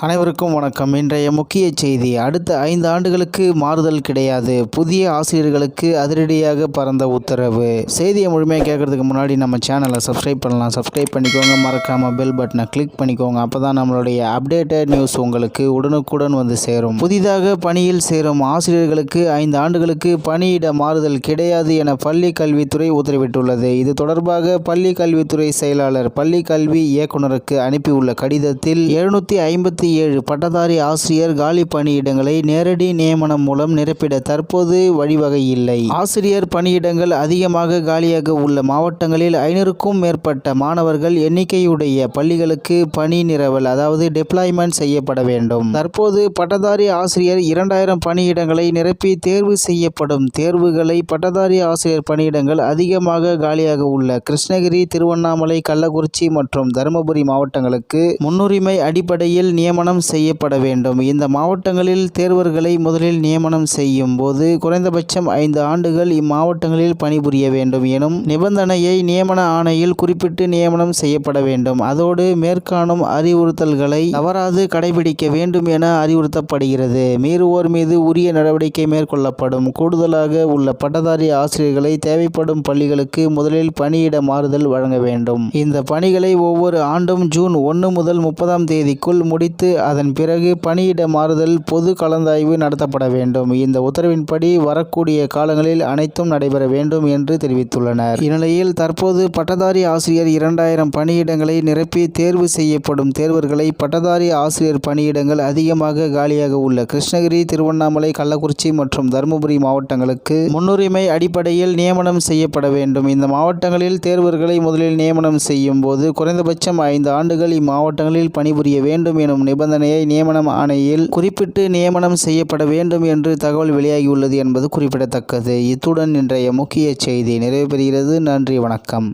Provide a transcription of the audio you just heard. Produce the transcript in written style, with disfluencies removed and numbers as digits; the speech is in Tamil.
அனைவருக்கும் வணக்கம். இன்றைய முக்கிய செய்தி. அடுத்த 5 ஆண்டுகளுக்கு மாறுதல் கிடையாது. புதிய ஆசிரியர்களுக்கு அதிரடியாக பறந்த உத்தரவு. செய்தியை முழுமையாக கேட்கறதுக்கு முன்னாடி நம்ம சேனலை சப்ஸ்கிரைப் பண்ணலாம். சப்ஸ்கிரைப் பண்ணிக்கோங்க. மறக்காம பெல் பட்டனை கிளிக் பண்ணிக்கோங்க. அப்பதான் நம்மளுடைய அப்டேட்டட் நியூஸ் உங்களுக்கு உடனுக்குடன் வந்து சேரும். புதிதாக பணியில் சேரும் ஆசிரியர்களுக்கு 5 ஆண்டுகளுக்கு பணியிட மாறுதல் கிடையாது என பள்ளி கல்வித்துறை உத்தரவிட்டுள்ளது. இது தொடர்பாக பள்ளி கல்வித்துறை செயலாளர் பள்ளி கல்வி இயக்குநருக்கு அனுப்பியுள்ள கடிதத்தில் 757 பட்டதாரி ஆசிரியர் காலி பணியிடங்களை நேரடி நியமனம் மூலம் நிரப்பிட தற்போது வழிவகை இல்லை. ஆசிரியர் பணியிடங்கள் அதிகமாக காலியாக உள்ள மாவட்டங்களில் 500க்கும் மேற்பட்ட மாணவர்கள் எண்ணிக்கையுடைய பள்ளிகளுக்கு பணி நிரவல் அதாவது டெப்ளாய்மெண்ட் செய்யப்பட வேண்டும். தற்போது பட்டதாரி ஆசிரியர் 2000 பணியிடங்களை நிரப்பி தேர்வு செய்யப்படும். தேர்வுகளை பட்டதாரி ஆசிரியர் பணியிடங்கள் அதிகமாக காலியாக உள்ள கிருஷ்ணகிரி, திருவண்ணாமலை, கள்ளக்குறிச்சி மற்றும் தருமபுரி மாவட்டங்களுக்கு முன்னுரிமை அடிப்படையில் நியமனம் செய்யப்பட வேண்டும். இந்த மாவட்டங்களில் தேர்வர்களை முதலில் நியமனம் செய்யும் போது குறைந்தபட்சம் 5 ஆண்டுகள் இம்மாவட்டங்களில் பணிபுரிய வேண்டும் எனும் நிபந்தனையை நியமன ஆணையில் குறிப்பிட்டு நியமனம் செய்யப்பட வேண்டும். அதோடு மேற்காணும் அறிவுறுத்தல்களை தவறாது கடைபிடிக்க வேண்டும் என அறிவுறுத்தப்படுகிறது. மீறுவோர் மீது உரிய நடவடிக்கை மேற்கொள்ளப்படும். கூடுதலாக உள்ள பட்டதாரி ஆசிரியர்களை தேவைப்படும் பள்ளிகளுக்கு முதலில் பணியிட மாறுதல் வழங்க வேண்டும். இந்த பணிகளை ஒவ்வொரு ஆண்டும் ஜூன் 1 முதல் 30ஆம் தேதிக்குள் முடித்து அதன் பிறகு பணியிட மாறுதல் பொது கலந்தாய்வு நடத்தப்பட வேண்டும். இந்த உத்தரவின்படி வரக்கூடிய காலங்களில் அனைத்தும் நடைபெற வேண்டும் என்று தெரிவித்துள்ளனர். இந்நிலையில் தற்போது பட்டதாரி ஆசிரியர் 2000 பணியிடங்களை நிரப்பி தேர்வு செய்யப்படும். தேர்வர்களை பட்டதாரி ஆசிரியர் பணியிடங்கள் அதிகமாக காலியாக உள்ள கிருஷ்ணகிரி, திருவண்ணாமலை, கள்ளக்குறிச்சி மற்றும் தருமபுரி மாவட்டங்களுக்கு முன்னுரிமை அடிப்படையில் நியமனம் செய்யப்பட வேண்டும். இந்த மாவட்டங்களில் தேர்வர்களை முதலில் நியமனம் செய்யும் போது குறைந்தபட்சம் 5 ஆண்டுகள் இம்மாவட்டங்களில் பணிபுரிய வேண்டும் எனும் நிபந்தனையை நியமன ஆணையில் குறிப்பிட்டு நியமனம் செய்யப்பட வேண்டும் என்று தகவல் வெளியாகியுள்ளது என்பது குறிப்பிடத்தக்கது. இத்துடன் இன்றைய முக்கிய செய்தி நிறைவு பெறுகிறது. நன்றி, வணக்கம்.